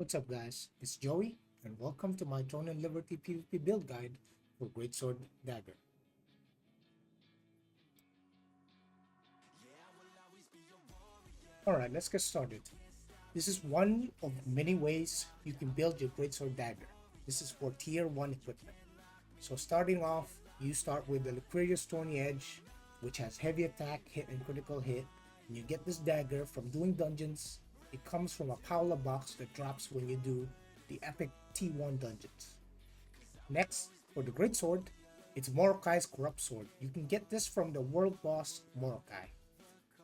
What's up guys, it's Joey and welcome to my Throne and Liberty PvP build guide for Greatsword Dagger. Alright, let's get started. This is one of many ways you can build your Greatsword Dagger. This is for tier 1 equipment. So starting off, you start with the Liquirious Thorny Edge, which has heavy attack, hit, and critical hit. And you get this dagger from doing dungeons. It comes from a Paula box that drops when you do the epic T1 dungeons. Next, for the Greatsword, it's Morokai's Corrupt Sword. You can get this from the world boss Morokai.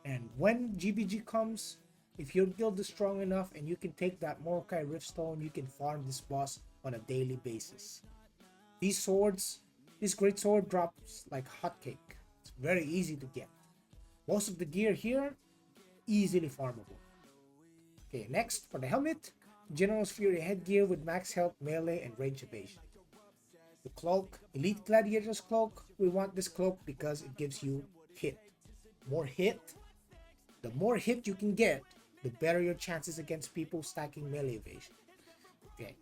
And when GBG comes, if your guild is strong enough and you can take that Morokai Riftstone, you can farm this boss on a daily basis. This Greatsword drops like hotcake. It's very easy to get. Most of the gear here, easily farmable. Okay, next for the helmet, General's Fury headgear with max health, melee, and range evasion. The cloak, Elite Gladiator's cloak, we want this cloak because it gives you hit. The more hit you can get, the better your chances against people stacking melee evasion. Okay.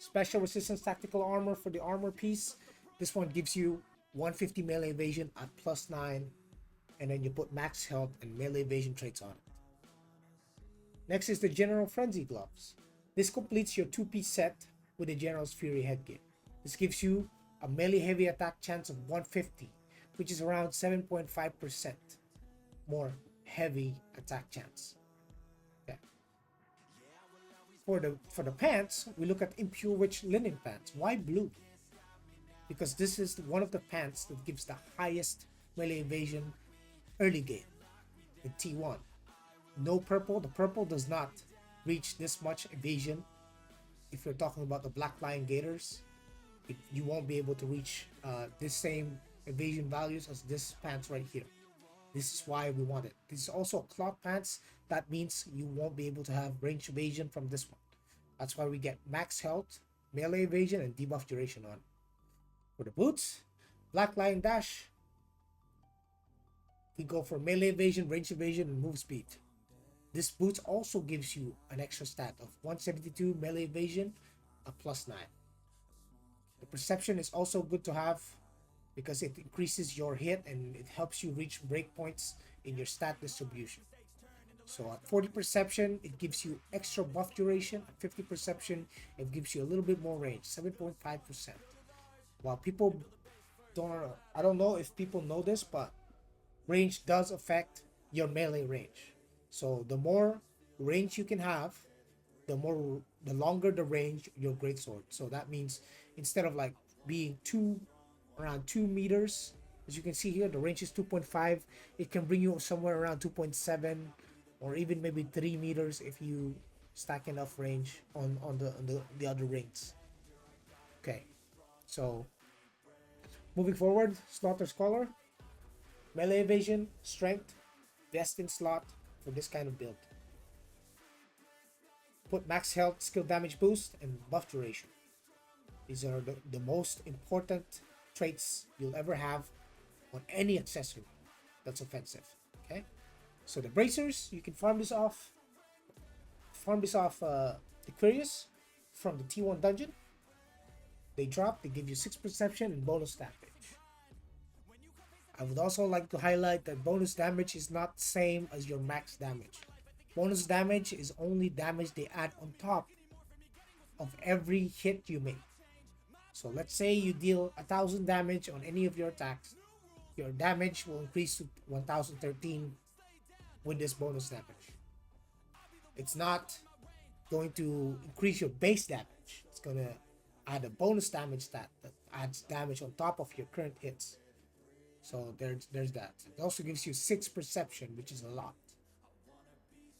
Special resistance tactical armor for the armor piece. This one gives you 150 melee evasion at +9, and then you put max health and melee evasion traits on it. Next is the General Frenzy gloves. This completes your 2-piece set with the General's Fury headgear. This gives you a melee heavy attack chance of 150, which is around 7.5% more heavy attack chance. Okay. For the pants, we look at Impure Witch linen pants. Why blue? Because this is one of the pants that gives the highest melee evasion early game in T1. No purple. The purple does not reach this much evasion. If you're talking about the Black Lion Gators, you won't be able to reach this same evasion values as this pants right here. This is why we want it. This is also a cloth pants. That means you won't be able to have range evasion from this one. That's why we get max health, melee evasion, and debuff duration on. For the boots, Black Lion Dash, we go for melee evasion, range evasion, and move speed. This boots also gives you an extra stat of 172 melee evasion, a +9. The perception is also good to have because it increases your hit and it helps you reach breakpoints in your stat distribution. So at 40 perception, it gives you extra buff duration. At 50 perception, it gives you a little bit more range, 7.5%. While people I don't know if people know this, but range does affect your melee range. So the more range you can have, the longer the range your Greatsword. So that means instead of like being around 2 meters, as you can see here, the range is 2.5. It can bring you somewhere around 2.7 or even maybe 3 meters if you stack enough range on the other rings. Okay, so moving forward, Slaughter's Collar, melee evasion, strength, best in slot for this kind of build. Put max health, skill damage boost, and buff duration. These are the most important traits you'll ever have on any accessory that's offensive. Okay, so the bracers, you can farm this off Aquarius from the T1 dungeon. They give you 6 perception and bonus damage. I would also like to highlight that bonus damage is not the same as your max damage. Bonus damage is only damage they add on top of every hit you make. So let's say you deal 1000 damage on any of your attacks, your damage will increase to 1013 with this bonus damage. It's not going to increase your base damage. It's going to add a bonus damage stat that adds damage on top of your current hits. So there's that. It also gives you 6 perception, which is a lot.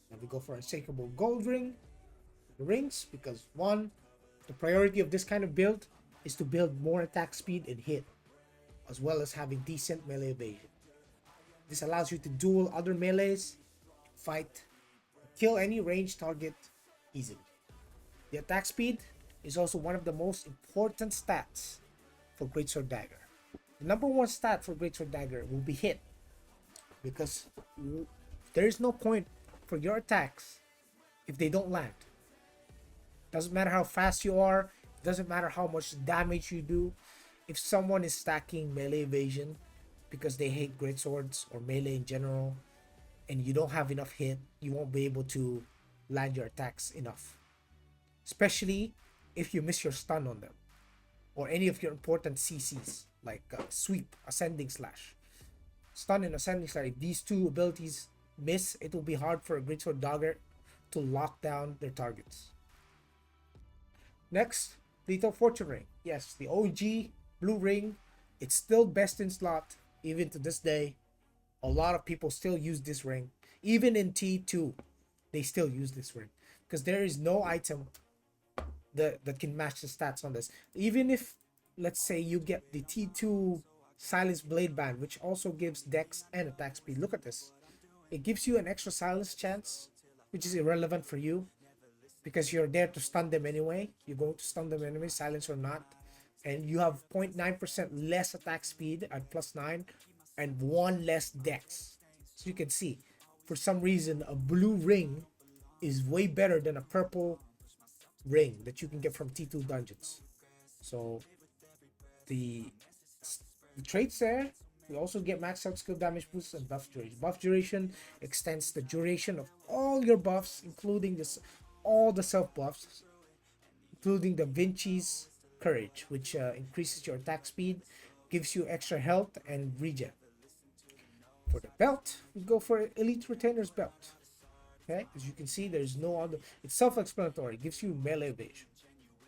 Now we go for a Unshakable Gold Ring. Rings, because one, the priority of this kind of build is to build more attack speed and hit, as well as having decent melee evasion. This allows you to duel other melees, fight, kill any ranged target easily. The attack speed is also one of the most important stats for Greatsword Dagger. The number one stat for Greatsword Dagger will be hit, because there is no point for your attacks if they don't land. Doesn't matter how fast you are, doesn't matter how much damage you do. If someone is stacking melee evasion because they hate greatswords or melee in general, and you don't have enough hit, you won't be able to land your attacks enough. Especially if you miss your stun on them, or any of your important CCs like sweep, ascending slash. Stun and ascending slash, if these two abilities miss, it will be hard for a Greatsword Dagger to lock down their targets. Next, Lethal Fortune Ring. Yes, the OG blue ring. It's still best in slot even to this day. A lot of people still use this ring. Even in T2, they still use this ring because there is no item that can match the stats on this. Even if, let's say, you get the T2 Silence Blade Band, which also gives dex and attack speed. Look at this. It gives you an extra silence chance, which is irrelevant for you because you're there to stun them anyway. You're going to stun them anyway, silence or not. And you have 0.9% less attack speed at +9 and 1 less dex. So you can see, for some reason, a blue ring is way better than a purple ring that you can get from T2 dungeons. So the traits there, we also get maxed out skill damage boosts and buff duration. Buff duration extends the duration of all your buffs, including this, all the self buffs, including the Vinci's Courage, which increases your attack speed, gives you extra health and regen. For the belt, we go for Elite Retainer's belt. Okay, as you can see, there's no other. It's self-explanatory. It gives you melee evasion.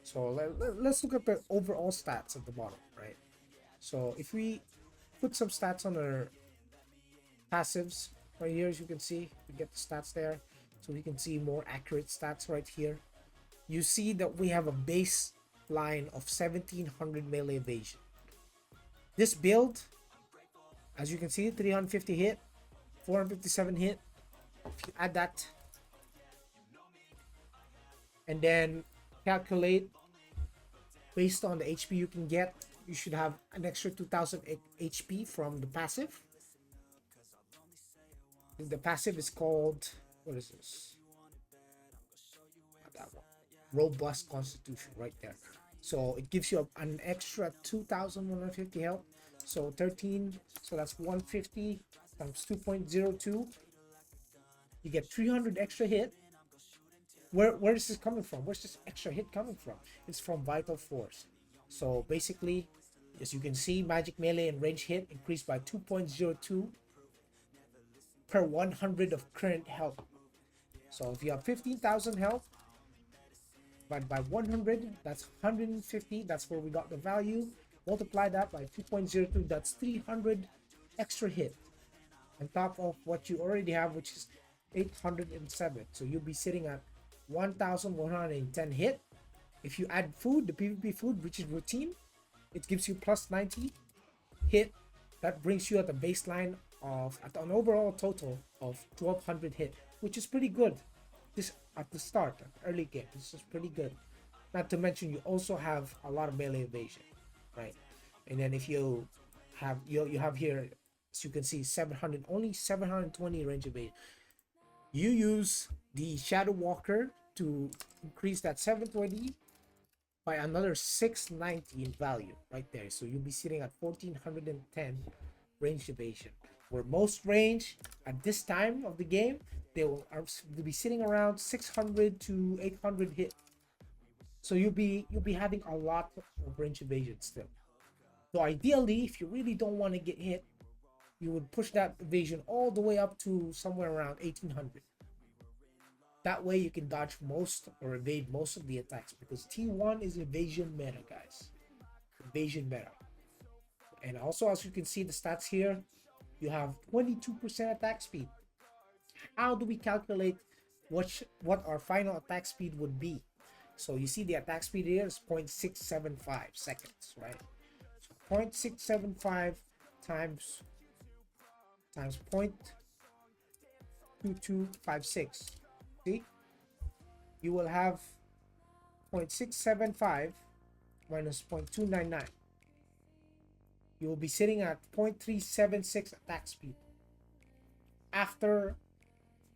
So let's look at the overall stats at the bottom, right? So if we put some stats on our passives right here, as you can see, we get the stats there. So we can see more accurate stats right here. You see that we have a baseline of 1700 melee evasion. This build, as you can see, 350 hit, 457 hit. If you add that and then calculate based on the HP you can get, you should have an extra 2000 HP from the passive. The passive is called, what is this? That one. Robust Constitution, right there. So it gives you an extra 2150 health. So 13, so that's 150 times 2.02. You get 300 extra hit. Where is this coming from? Where's this extra hit coming from? It's from Vital Force. So basically, as you can see, magic melee and range hit increased by 2.02 per 100 of current health. So if you have 15,000 health, divided by 100, that's 150. That's where we got the value. Multiply that by 2.02, that's 300 extra hit on top of what you already have, which is 807. So you'll be sitting at 1110 hit. If you add food, the PvP food, which is routine, it gives you plus 90 hit. That brings you at a baseline of, at an overall total of 1200 hit, which is pretty good. This at the start, at the early game, this is pretty good. Not to mention you also have a lot of melee evasion, right? And then if you have you have here, as you can see, 700, only 720 range evasion. You use the Shadow Walker to increase that 720 by another 690 in value right there. So you'll be sitting at 1410 range evasion. Where most range at this time of the game, they'll be sitting around 600 to 800 hit. So you'll be having a lot of range evasion still. So ideally, if you really don't want to get hit, you would push that evasion all the way up to somewhere around 1800. That way you can dodge most or evade most of the attacks, because T1 is evasion meta, guys. Evasion meta. And also, as you can see the stats here, you have 22% attack speed. How do we calculate what our final attack speed would be? So you see the attack speed here is 0.675 seconds, right? So 0.675 times 0.2256. See, you will have 0.675 minus 0.299. You will be sitting at 0.376 attack speed. After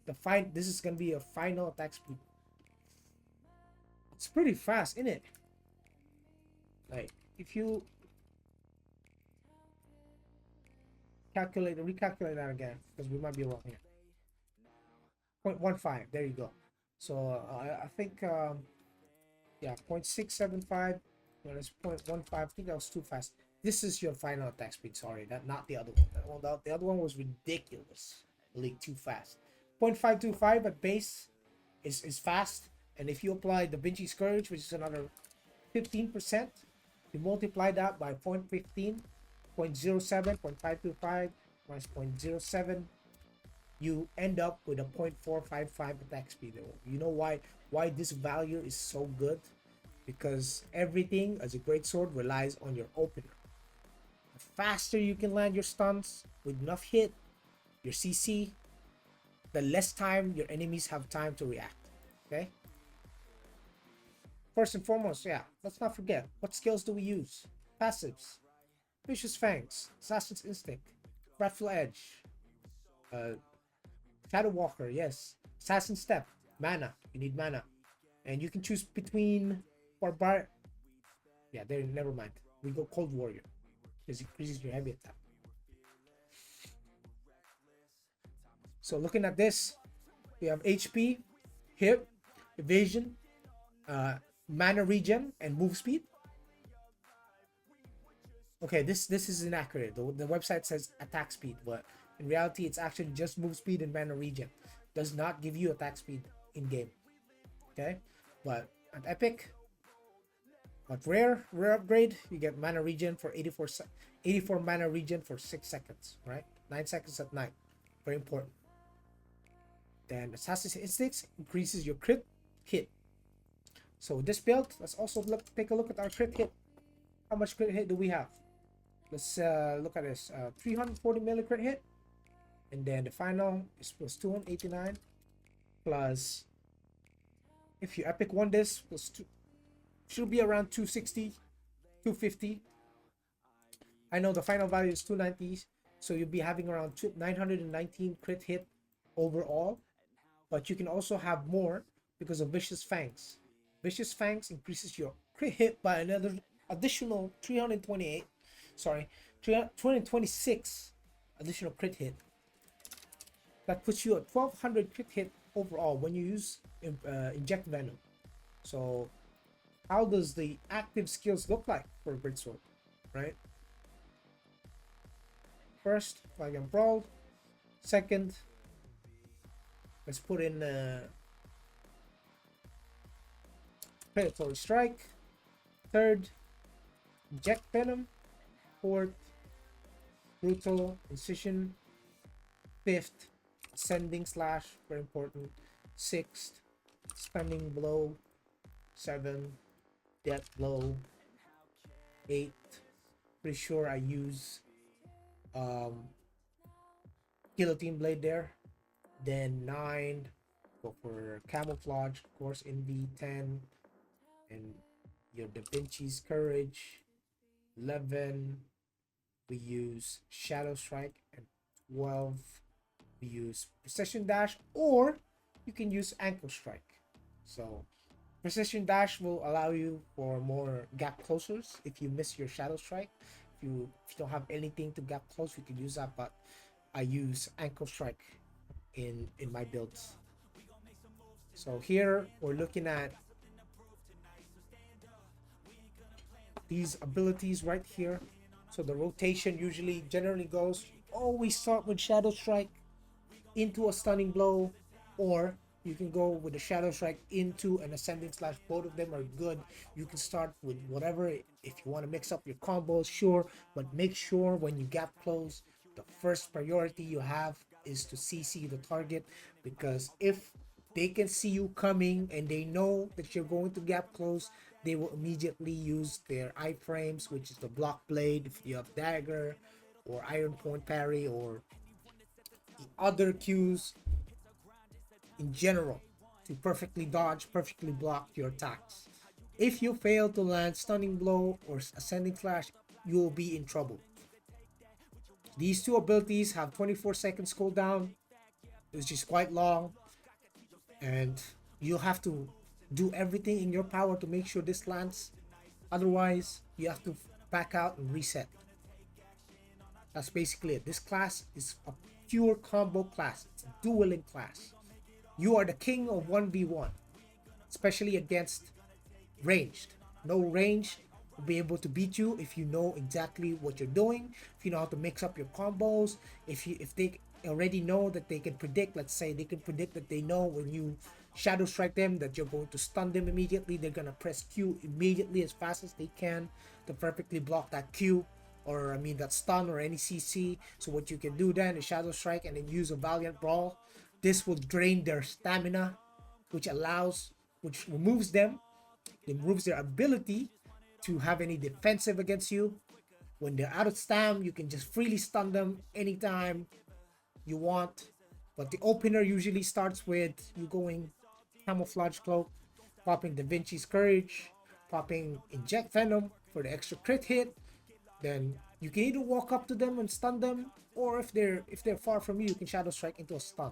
the this is going to be a final attack speed. It's pretty fast, isn't it? Like, if you recalculate that again, because we might be wrong here. 0.15, there you go. So I think yeah, 0.675 minus 0.15. I think that was too fast. This is your final attack speed. Sorry, not the other one. The other one was ridiculous. Like too fast. 0.525 at base is fast, and if you apply Da Vinci Scourge, which is another 15%, you multiply that by 0.15, 0.07, 0.525 minus 0.07, you end up with a 0.455 attack speed. You know why this value is so good? Because everything as a greatsword relies on your opener. The faster you can land your stuns with enough hit, your CC, the less time your enemies have time to react. Okay? First and foremost, yeah, let's not forget, what skills do we use? Passives. Vicious Fangs, Assassin's Instinct, Fretful Edge, Shadow Walker, yes. Assassin Step, mana. You need mana. And you can choose between Barbar. Yeah, there, never mind. We go Cold Warrior. Because it increases your heavy attack. So looking at this, we have HP, hit, evasion, mana regen, and move speed. Okay, this is inaccurate. The website says attack speed, but in reality, it's actually just move speed and mana regen. Does not give you attack speed in game. Okay, but at epic, but rare upgrade, you get mana regen for 84 mana regen for 6 seconds. Right, 9 seconds at night. Very important. Then Assassin's Instincts increases your crit hit. So this build, let's also take a look at our crit hit. How much crit hit do we have? Let's look at this. 340 milli crit hit. And then the final is plus 289. Plus, if you epic won this, plus 2. Should be around 260, 250. I know the final value is 290. So you'll be having around 919 crit hit overall. But you can also have more because of Vicious Fangs. Vicious Fangs increases your crit hit by another additional 226 additional crit hit. That puts you at 1200 crit hit overall when you use Inject Venom. So how does the active skills look like for Greatsword, right? First, Flag and Brawl. Second, let's put in Predatory Strike. Third, Inject Venom. Fourth, Brutal Incision. Fifth, Ascending Slash, very important. Sixth, Stunning Blow. 7, Death Blow. 8, pretty sure I use Guillotine Blade there. Then 9, go for Camouflage, of course, NV10, and your Da Vinci's Courage. 11, we use Shadow Strike, and 12, we use Precision Dash, or you can use Ankle Strike. So Precision Dash will allow you for more gap closers if you miss your Shadow Strike. If you don't have anything to gap close, you can use that, but I use Ankle Strike in my builds. So here we're looking at these abilities right here. So the rotation generally goes, always start with Shadow Strike into a Stunning Blow, or you can go with the Shadow Strike into an Ascending Slash. Both of them are good. You can start with whatever. If you want to mix up your combos, sure, but make sure when you gap close, the first priority you have is to CC the target, because if they can see you coming and they know that you're going to gap close, they will immediately use their iframes, which is the block blade if you have Dagger, or Iron Point Parry, or the other Qs in general, to perfectly dodge, perfectly block your attacks. If you fail to land Stunning Blow or Ascending Slash, you will be in trouble. These two abilities have 24 seconds cooldown, which is quite long, and you'll have to do everything in your power to make sure this lands. Otherwise, you have to back out and reset. That's basically it. This class is a pure combo class. It's a dueling class. You are the king of 1v1, especially against ranged. No range will be able to beat you if you know exactly what you're doing, if you know how to mix up your combos, if they already know that they can predict, let's say they can predict that they know when you shadow strike them that you're going to stun them immediately, they're gonna press Q immediately as fast as they can to perfectly block that Q, or I mean that stun or any CC. So what you can do then is shadow strike and then use a Valiant Brawl. This will drain their stamina, which removes them. It removes their ability to have any defensive against you. When they're out of stam, you can just freely stun them anytime you want. But the opener usually starts with you going Camouflage Cloak, popping Da Vinci's Courage, popping Inject Venom for the extra crit hit. Then you can either walk up to them and stun them, or if they're far from you, you can Shadow Strike into a stun,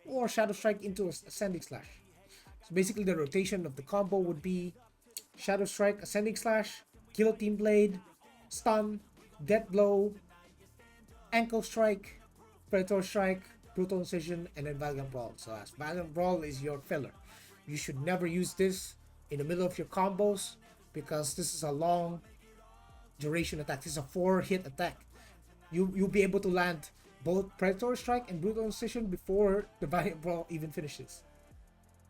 or Shadow Strike into a Ascending Slash. So basically the rotation of the combo would be Shadow Strike, Ascending Slash, Guillotine Blade, Stun, Death Blow, Ankle Strike, Predator Strike, Brutal Incision, and then Valiant Brawl. So as Valiant Brawl is your filler. You should never use this in the middle of your combos because this is a long duration attack. This is a 4-hit attack. You'll be able to land both Predator Strike and Brutal Incision before the Valiant Brawl even finishes.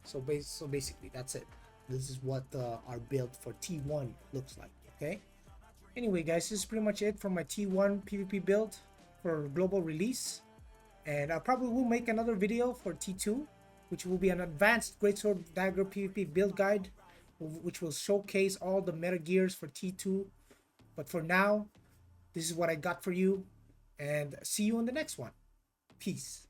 So basically that's it. This is what our build for T1 looks like. Okay. Anyway, guys, this is pretty much it for my T1 PvP build for global release. And I probably will make another video for T2, which will be an advanced Greatsword Dagger PvP build guide, which will showcase all the meta gears for T2. But for now, this is what I got for you, and see you in the next one. Peace.